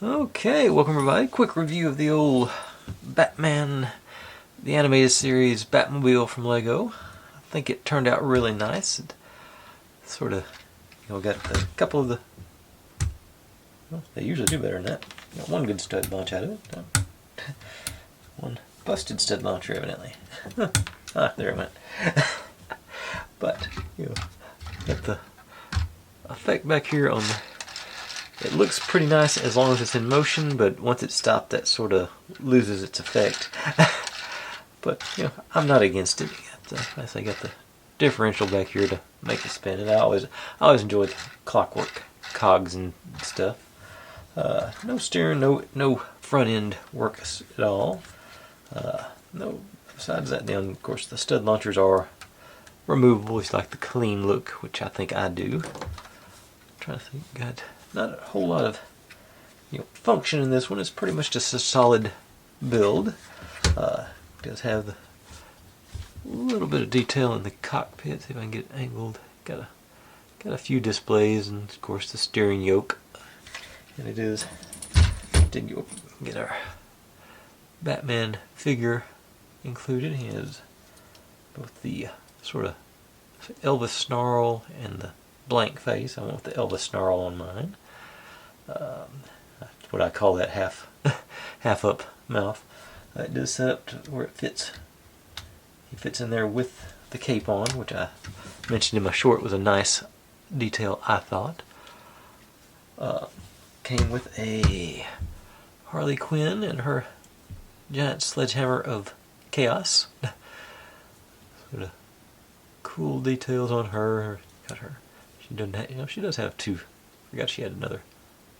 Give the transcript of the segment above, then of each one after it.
Okay, welcome everybody. Quick review of the old Batman, the animated series Batmobile from Lego. I think it turned out really nice. It sort of, got a couple of the, well, they usually do better than that. Got one good stud launch out of it. One busted stud launcher, evidently. There it went. But, got the effect back here on the, it looks pretty nice as long as it's in motion, but once it's stopped, that sort of loses its effect. But, I'm not against it. I got the differential back here to make it spin, and I always enjoyed clockwork cogs and stuff. No steering, no front end work at all. No, besides that, then of course the stud launchers are removable. It's like the clean look, which I think I do. I'm trying to think, got not a whole lot of function in this one. It's pretty much just a solid build. Does have a little bit of detail in the cockpit. See if I can get it angled. Got a few displays, and of course the steering yoke. And it did get our Batman figure included. He has both the sort of Elvis snarl and the blank face. I went with the Elvis snarl on mine. That's what I call that half up mouth. It does set up to where it fits. He fits in there with the cape on, which I mentioned in my short was a nice detail, I thought. Came with a Harley Quinn and her giant sledgehammer of chaos. Sort of cool details on her. Got her. She doesn't have, she does have two. Forgot she had another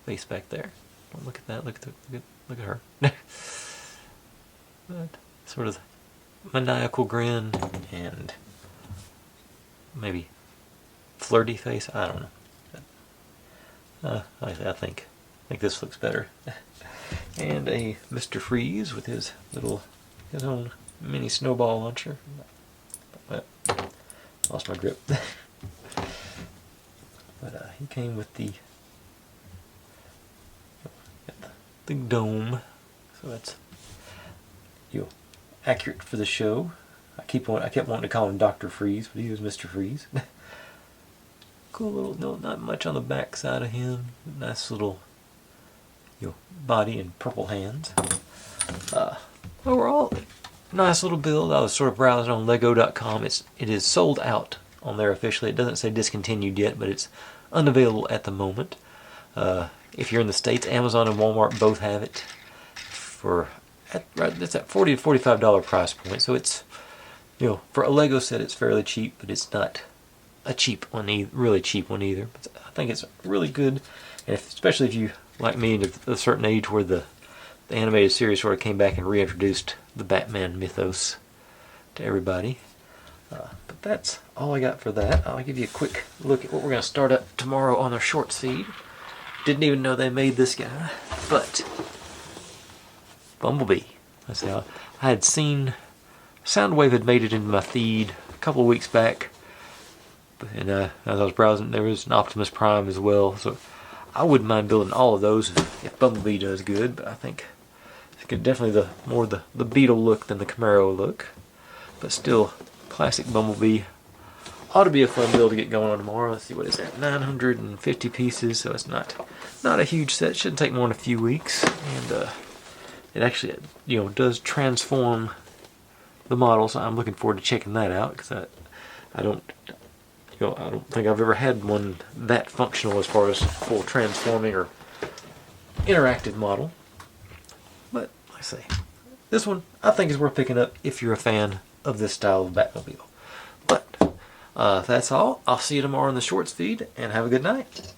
face back there. Don't look at that. Look at her. But sort of maniacal grin and maybe flirty face. I don't know. I think this looks better. And a Mr. Freeze with his own mini snowball launcher. Lost my grip. But he came with the dome, so that's accurate for the show. I kept wanting to call him Dr. Freeze, but he was Mr. Freeze. Cool little, not much on the back side of him. Nice little body and purple hands. Overall, nice little build. I was sort of browsing on lego.com. It is sold out on there officially. It doesn't say discontinued yet, but it's unavailable at the moment. If you're in the States, Amazon and Walmart both have it for it's at $40 to $45 price point. So it's for a Lego set, it's fairly cheap, but it's not a cheap one, really cheap one either. But I think it's really good, and especially if you like me at a certain age where the animated series sort of came back and reintroduced the Batman mythos to everybody. But that's all I got for that. I'll give you a quick look at what we're going to start up tomorrow on our shorts feed. Didn't even know they made this guy, but Bumblebee. I had seen Soundwave had made it into my feed a couple of weeks back, and as I was browsing, there was an Optimus Prime as well. So I wouldn't mind building all of those if Bumblebee does good. But I think it's definitely more the Beetle look than the Camaro look, but still classic Bumblebee. Ought to be a fun build to get going on tomorrow. Let's see, what is that? 950 pieces, so it's not a huge set. Shouldn't take more than a few weeks, and it actually does transform the model. So I'm looking forward to checking that out, because I don't think I've ever had one that functional as far as full transforming or interactive model. But like I say, this one I think is worth picking up if you're a fan of this style of Batmobile. But that's all. I'll see you tomorrow in the shorts feed, and have a good night.